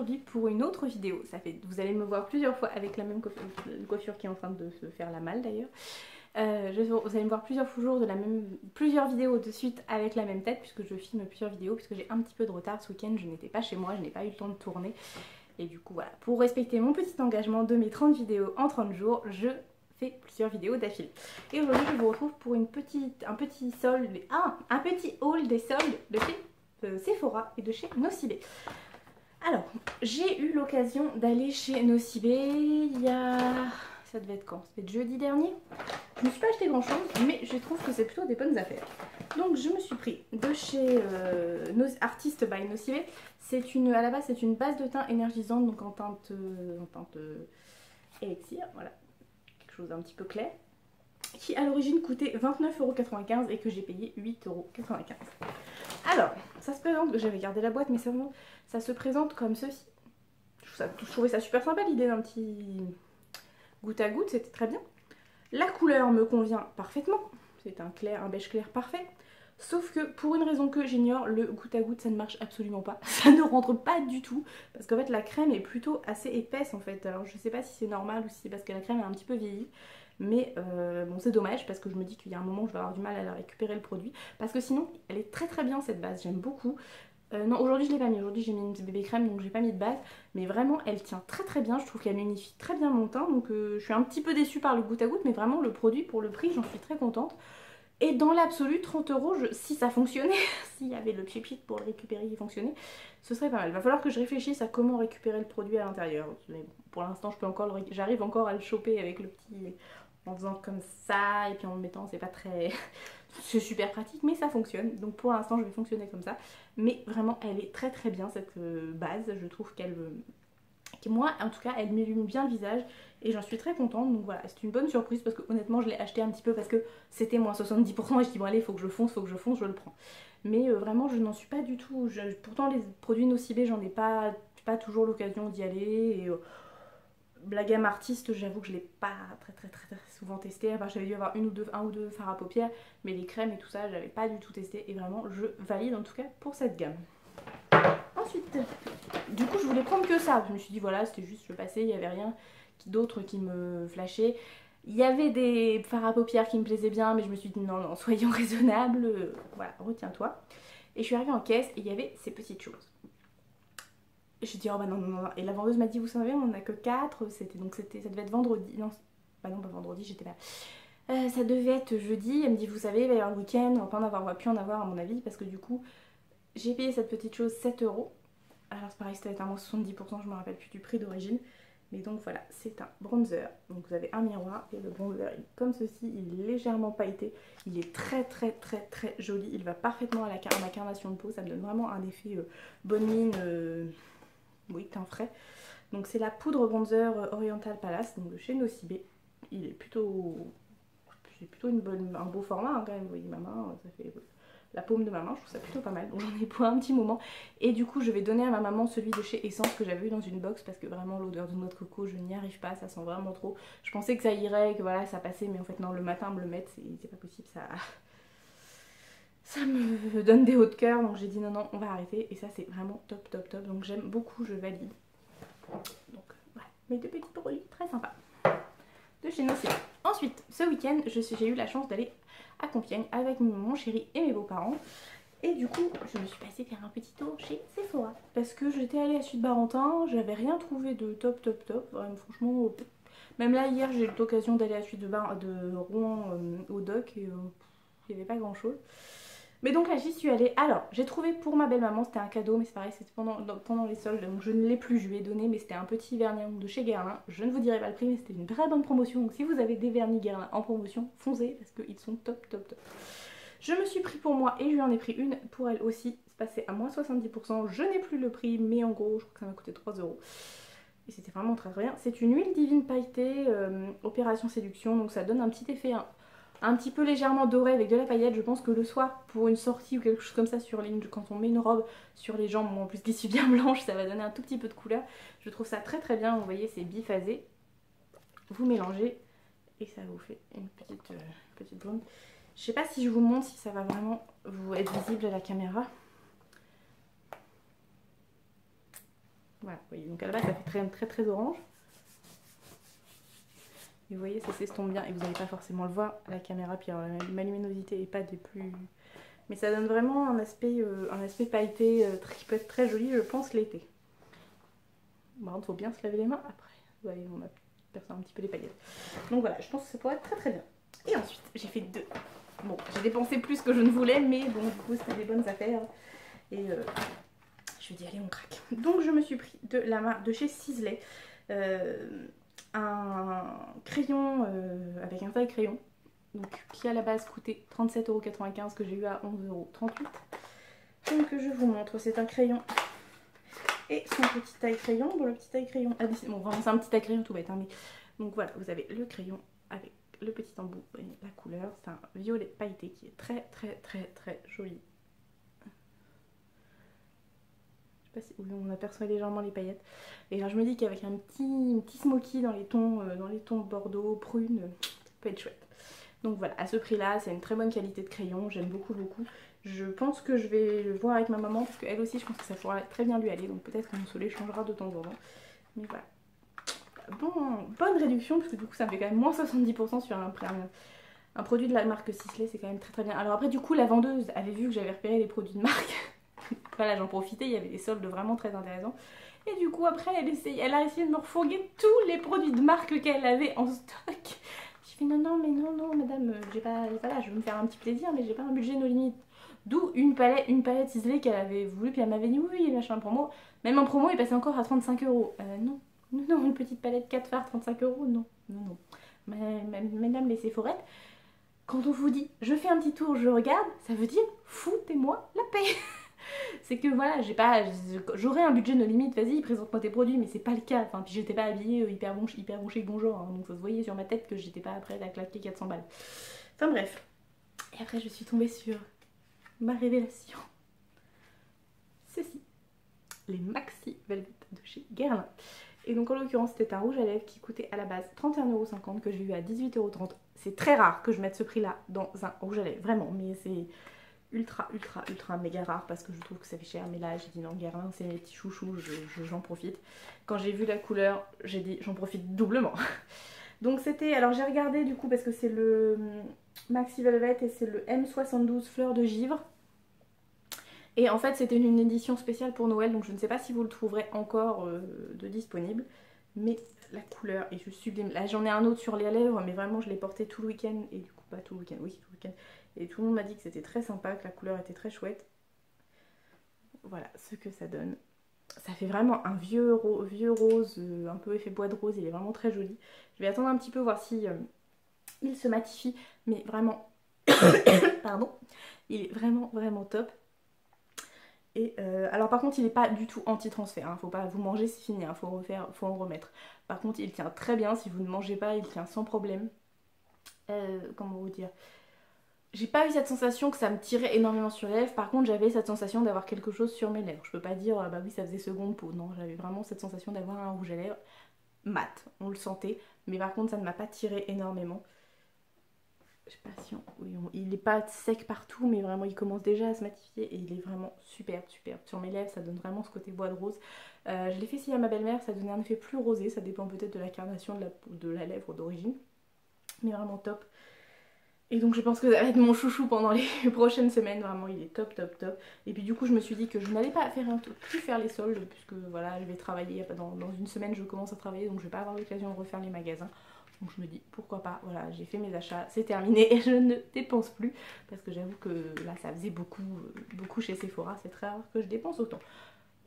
aujourd'hui pour une autre vidéo. Vous allez me voir plusieurs fois avec la même coiffure qui est en train de se faire la malle d'ailleurs. Vous allez me voir plusieurs vidéos de suite avec la même tête puisque je filme plusieurs vidéos puisque j'ai un petit peu de retard ce week-end, je n'étais pas chez moi, je n'ai pas eu le temps de tourner. Et du coup voilà, pour respecter mon petit engagement de mes 30 vidéos en 30 jours, je fais plusieurs vidéos d'affilée. Et aujourd'hui je vous retrouve pour un petit haul des soldes de chez Sephora et de chez Nocibé. Alors, j'ai eu l'occasion d'aller chez Nocibé il y a... ça devait être quand? Ça devait être jeudi dernier. Je ne me suis pas acheté grand chose, mais je trouve que c'est plutôt des bonnes affaires. Donc je me suis pris de chez Artist by Nocibé. À la base c'est une base de teint énergisante, donc en teinte élixir, voilà, quelque chose d'un petit peu clair, qui à l'origine coûtait 29,95 € et que j'ai payé 8,95 €. Alors, ça se présente, j'avais gardé la boîte, mais ça se présente comme ceci. Je trouvais ça super sympa l'idée d'un petit goutte à goutte, c'était très bien. La couleur me convient parfaitement, c'est un beige clair parfait. Sauf que pour une raison que j'ignore, le goutte à goutte ça ne marche absolument pas. Ça ne rentre pas du tout. Parce qu'en fait la crème est plutôt assez épaisse en fait. Alors je sais pas si c'est normal ou si c'est parce que la crème est un petit peu vieillie. Mais bon c'est dommage parce que je me dis qu'il y a un moment où je vais avoir du mal à la récupérer le produit. Parce que sinon elle est très très bien cette base, j'aime beaucoup. Non aujourd'hui je l'ai pas mis, aujourd'hui j'ai mis une bébé crème donc j'ai pas mis de base. Mais vraiment elle tient très très bien, je trouve qu'elle unifie très bien mon teint. Donc je suis un petit peu déçue par le goutte à goutte mais vraiment le produit pour le prix j'en suis très contente. Et dans l'absolu, 30 €, si ça fonctionnait, s'il y avait le chip sheet pour le récupérer qui fonctionnait, ce serait pas mal. Il va falloir que je réfléchisse à comment récupérer le produit à l'intérieur. Mais bon, pour l'instant, j'arrive encore à le choper avec le petit... en faisant comme ça, et puis en le mettant, c'est pas très... c'est super pratique, mais ça fonctionne. Donc pour l'instant, je vais fonctionner comme ça. Mais vraiment, elle est très très bien, cette base. Je trouve moi en tout cas elle m'illumine bien le visage et j'en suis très contente, donc voilà c'est une bonne surprise parce que honnêtement je l'ai acheté un petit peu parce que c'était moins 70% et je dis bon allez faut que je fonce, je le prends. Mais vraiment je n'en suis pas du tout, pourtant les produits Nocibé j'en ai pas toujours l'occasion d'y aller et la gamme artiste j'avoue que je l'ai pas très souvent testé, à part j'avais dû avoir un ou deux fards à paupières, mais les crèmes et tout ça j'avais pas du tout testé et vraiment je valide en tout cas pour cette gamme. Ensuite, du coup je voulais prendre que ça, je me suis dit voilà c'était juste je passais, il n'y avait rien d'autre qui me flashait. Il y avait des fards à paupières qui me plaisaient bien mais je me suis dit non soyons raisonnables, voilà retiens-toi. Et je suis arrivée en caisse et il y avait ces petites choses. J'ai dit oh bah non et la vendeuse m'a dit vous savez on en a que 4, ça devait être vendredi, non bah non pas vendredi j'étais là. Ça devait être jeudi, elle me dit vous savez il va y avoir le week-end, on va plus en avoir à mon avis parce que du coup j'ai payé cette petite chose 7 €. Alors c'est pareil, c'était à moins 70%, je me rappelle plus du prix d'origine. Mais donc voilà, c'est un bronzer. Donc vous avez un miroir et le bronzer est comme ceci, il est légèrement pailleté. Il est très joli, il va parfaitement à ma carnation de peau, ça me donne vraiment un effet bonne mine, oui teint frais. Donc c'est la poudre bronzer Oriental Palace, donc de chez Nocibé. Il est plutôt un beau format hein, quand même, vous voyez ma main, ça fait... la paume de ma main, je trouve ça plutôt pas mal, donc j'en ai pour un petit moment. Et du coup je vais donner à ma maman celui de chez Essence que j'avais eu dans une box parce que vraiment l'odeur de noix de coco je n'y arrive pas, ça sent vraiment trop. Je pensais que ça irait, que voilà ça passait, mais en fait non, le matin me le mettre c'est pas possible, ça me donne des hauts de cœur, donc j'ai dit non on va arrêter et ça c'est vraiment top, donc j'aime beaucoup, je valide. Donc voilà, mes deux petits produits très sympas de chez Nocibé. Ensuite ce week-end j'ai eu la chance d'aller à Compiègne avec mon chéri et mes beaux-parents. Et du coup, je me suis passée faire un petit tour chez Sephora. Parce que j'étais allée à Suite-Barentin, j'avais rien trouvé de top. Vraiment, franchement, même là, hier, j'ai eu l'occasion d'aller à Suite de Rouen au Doc et il n'y avait pas grand-chose. Mais donc là, j'y suis allée. Alors, j'ai trouvé pour ma belle-maman, c'était un cadeau, mais c'est pareil, c'était pendant les soldes, donc je ne l'ai plus, je lui ai donné, mais c'était un petit vernis de chez Guerlain. Je ne vous dirai pas le prix, mais c'était une très bonne promotion. Donc si vous avez des vernis Guerlain en promotion, foncez, parce qu'ils sont top. Je me suis pris pour moi et je lui en ai pris une pour elle aussi, c'est passé à moins 70%. Je n'ai plus le prix, mais en gros, je crois que ça m'a coûté 3 €. Et c'était vraiment très bien. C'est une huile divine pailletée, opération séduction, donc ça donne un petit effet un petit peu légèrement doré avec de la paillette. Je pense que le soir pour une sortie ou quelque chose comme ça sur les, quand on met une robe sur les jambes, bon, en plus qui suis bien blanche, ça va donner un tout petit peu de couleur. Je trouve ça très bien, vous voyez c'est biphasé. Vous mélangez et ça vous fait une petite blonde. Je sais pas si je vous montre si ça va vraiment vous être visible à la caméra. Vous Voilà, vous voyez, donc à la base ça fait très orange. Et vous voyez, ça s'estompe bien et vous n'allez pas forcément le voir à la caméra, puis alors, ma luminosité n'est pas des plus... Mais ça donne vraiment un aspect pailleté qui peut être très joli, je pense, l'été. Par contre, il faut bien se laver les mains après. Vous voyez, on a percé un petit peu les paillettes. Donc voilà, je pense que ça pourrait être très bien. Et ensuite, j'ai fait deux. Bon, j'ai dépensé plus que je ne voulais, mais bon, du coup, c'était des bonnes affaires. Et je me dis, allez, on craque. Donc, je me suis pris de la marque de chez Sisley. Un crayon avec un taille crayon. Donc, qui à la base coûtait 37,95 € que j'ai eu à 11,38 €. Donc, je vous montre. C'est un crayon et son petit taille crayon. Bon, le petit taille crayon, bon, vraiment, c'est un petit taille crayon tout bête, hein, mais... Donc voilà, vous avez le crayon avec le petit embout et la couleur. C'est un violet pailleté qui est très joli. Je sais pas si on aperçoit légèrement les paillettes. Et là, je me dis qu'avec un petit smoky dans les tons bordeaux, prune, ça peut être chouette. Donc voilà, à ce prix-là, c'est une très bonne qualité de crayon. J'aime beaucoup. Je pense que je vais le voir avec ma maman parce qu'elle aussi, je pense que ça pourra très bien lui aller. Donc peut-être qu'on se les changera de temps en temps. Mais voilà. Bonne réduction parce que du coup, ça me fait quand même moins 70% sur un produit de la marque Sisley. C'est quand même très bien. Alors après, du coup, la vendeuse avait vu que j'avais repéré les produits de marque. Voilà, j'en profitais, il y avait des soldes vraiment très intéressants. Et du coup, après, elle a essayé de me refourguer tous les produits de marque qu'elle avait en stock. J'ai fait non, madame, j'ai pas, voilà, je veux me faire un petit plaisir, mais j'ai pas un budget no limite. D'où une palette Sisley qu'elle avait voulu, puis elle m'avait dit oui, machin promo. Même en promo, il passait encore à 35 €. Non, une petite palette 4 fards, 35 €, non. Mesdames les Sephorettes, quand on vous dit je fais un petit tour, je regarde, ça veut dire foutez-moi la paix. C'est que voilà, j'aurais un budget no limite, vas-y, présente-moi tes produits, mais c'est pas le cas. Enfin, puis j'étais pas habillée hyper bon chic, bonjour, hein, donc ça se voyait sur ma tête que j'étais pas prête à claquer 400 balles. Enfin bref. Et après, je suis tombée sur ma révélation. Ceci, les Maxi Velvet de chez Guerlain. Et donc en l'occurrence, c'était un rouge à lèvres qui coûtait à la base 31,50 € que j'ai eu à 18,30 €. C'est très rare que je mette ce prix-là dans un rouge à lèvres, vraiment, mais c'est ultra méga rare parce que je trouve que ça fait cher. Mais là j'ai dit non, Guerlain c'est mes petits chouchous, j'en profite. Quand j'ai vu la couleur, j'ai dit j'en profite doublement. Donc c'était, alors j'ai regardé du coup parce que c'est le Maxi Velvet et c'est le M72 fleur de givre. Et en fait c'était une édition spéciale pour Noël, donc je ne sais pas si vous le trouverez encore de disponible. Mais la couleur est juste sublime. Là j'en ai un autre sur les lèvres, mais vraiment je l'ai porté tout le week-end. Et du coup, pas tout le week-end, oui tout le week-end. Et tout le monde m'a dit que c'était très sympa, que la couleur était très chouette. Voilà ce que ça donne. Ça fait vraiment un vieux rose, un peu effet bois de rose, il est vraiment très joli. Je vais attendre un petit peu, voir si il se matifie, mais vraiment, pardon, il est vraiment top. Et alors par contre il n'est pas du tout anti-transfert, hein. Faut pas vous manger, c'est fini, hein. Faut en remettre. Par contre il tient très bien, si vous ne mangez pas, il tient sans problème. Comment vous dire ? J'ai pas eu cette sensation que ça me tirait énormément sur les lèvres. Par contre j'avais cette sensation d'avoir quelque chose sur mes lèvres. Je peux pas dire bah oui ça faisait seconde peau. Non, j'avais vraiment cette sensation d'avoir un rouge à lèvres mat. On le sentait. Mais par contre ça ne m'a pas tiré énormément. Je sais pas si il est pas sec partout, mais vraiment il commence déjà à se matifier. Et il est vraiment superbe. Sur mes lèvres ça donne vraiment ce côté bois de rose. Je l'ai fait essayer à ma belle-mère, ça donnait un effet plus rosé. Ça dépend peut-être de la carnation de la lèvre d'origine. Mais vraiment top. Et donc je pense que ça va être mon chouchou pendant les prochaines semaines, vraiment il est top. Et puis du coup je me suis dit que je n'allais pas plus faire les soldes, puisque voilà je vais travailler, dans une semaine je commence à travailler, donc je vais pas avoir l'occasion de refaire les magasins. Donc je me dis pourquoi pas, voilà j'ai fait mes achats, c'est terminé et je ne dépense plus. Parce que j'avoue que là ça faisait beaucoup chez Sephora, c'est très rare que je dépense autant.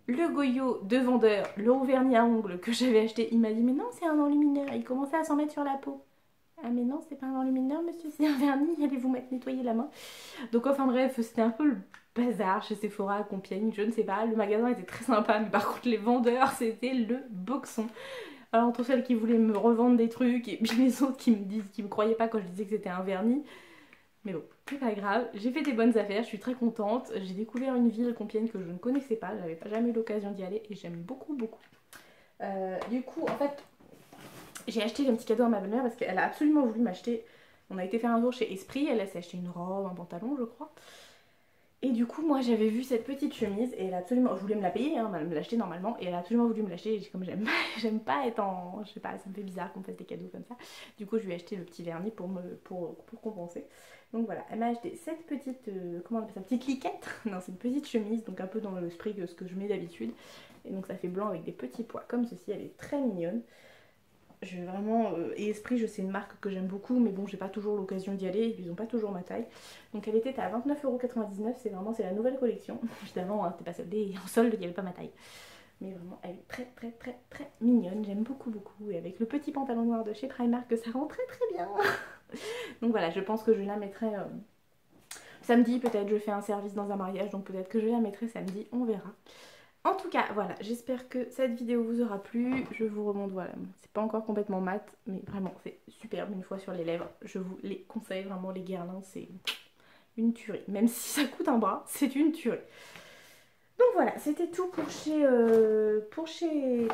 Le Goyo de vendeur, le haut vernis à ongles que j'avais acheté, il m'a dit mais non c'est un enlumineur, il commençait à s'en mettre sur la peau. Ah mais non, c'est pas un enlumineur monsieur, c'est un vernis, allez vous mettre nettoyer la main. Donc enfin bref, c'était un peu le bazar chez Sephora à Compiègne, je ne sais pas, le magasin était très sympa, mais par contre les vendeurs c'était le boxon. Alors entre celles qui voulaient me revendre des trucs et puis les autres qui me croyaient pas quand je disais que c'était un vernis. Mais bon, c'est pas grave, j'ai fait des bonnes affaires, je suis très contente. J'ai découvert une ville, Compiègne, que je ne connaissais pas, j'avais jamais eu l'occasion d'y aller et j'aime beaucoup. Du coup en fait... J'ai acheté un petit cadeau à ma belle-mère parce qu'elle a absolument voulu m'acheter. On a été faire un tour chez Esprit, elle s'est acheté une robe, un pantalon je crois. Et du coup moi j'avais vu cette petite chemise et elle a absolument, je voulais me la payer, hein, me l'acheter normalement, et elle a absolument voulu me l'acheter, et comme j'aime pas être en, je sais pas, ça me fait bizarre qu'on me fasse des cadeaux comme ça. Du coup je lui ai acheté le petit vernis pour compenser. Donc voilà, elle m'a acheté cette petite, comment on appelle ça, petite liquette. Non, c'est une petite chemise, donc un peu dans l'esprit de ce que je mets d'habitude. Et donc ça fait blanc avec des petits pois comme ceci, elle est très mignonne. Je vais vraiment, et Esprit, je sais une marque que j'aime beaucoup, mais bon j'ai pas toujours l'occasion d'y aller, ils ont pas toujours ma taille. Donc elle était à 29,99 €, c'est la nouvelle collection. Évidemment hein, c'était pas soldé, et en solde il n'y avait pas ma taille. Mais vraiment elle est très très très très mignonne, j'aime beaucoup beaucoup. Et avec le petit pantalon noir de chez Primark, ça rend très très bien. Donc voilà, je pense que je la mettrai samedi, peut-être je fais un service dans un mariage, donc peut-être que je la mettrai samedi, on verra. En tout cas, voilà, j'espère que cette vidéo vous aura plu. Je vous remonte, voilà, c'est pas encore complètement mat, mais vraiment, c'est superbe une fois sur les lèvres. Je vous les conseille, vraiment, les guirlandes, c'est une tuerie. Même si ça coûte un bras, c'est une tuerie. Donc voilà, c'était tout pour chez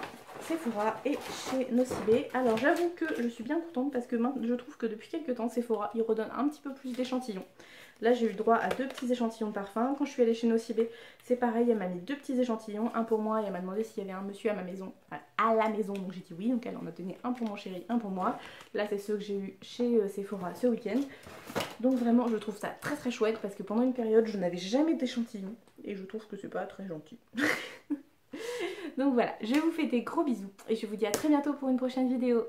Sephora et chez Nocibé. Alors j'avoue que je suis bien contente parce que je trouve que depuis quelques temps, Sephora, il redonne un petit peu plus d'échantillons. Là j'ai eu le droit à 2 petits échantillons de parfum. Quand je suis allée chez Nocibé, c'est pareil, elle m'a mis 2 petits échantillons, un pour moi, et elle m'a demandé s'il y avait un monsieur à ma maison, à la maison, donc j'ai dit oui, donc elle en a donné un pour mon chéri, un pour moi. Là c'est ceux que j'ai eu chez Sephora ce week-end. Donc vraiment je trouve ça très très chouette parce que pendant une période je n'avais jamais d'échantillons et je trouve que c'est pas très gentil. Donc voilà, je vous fais des gros bisous et je vous dis à très bientôt pour une prochaine vidéo.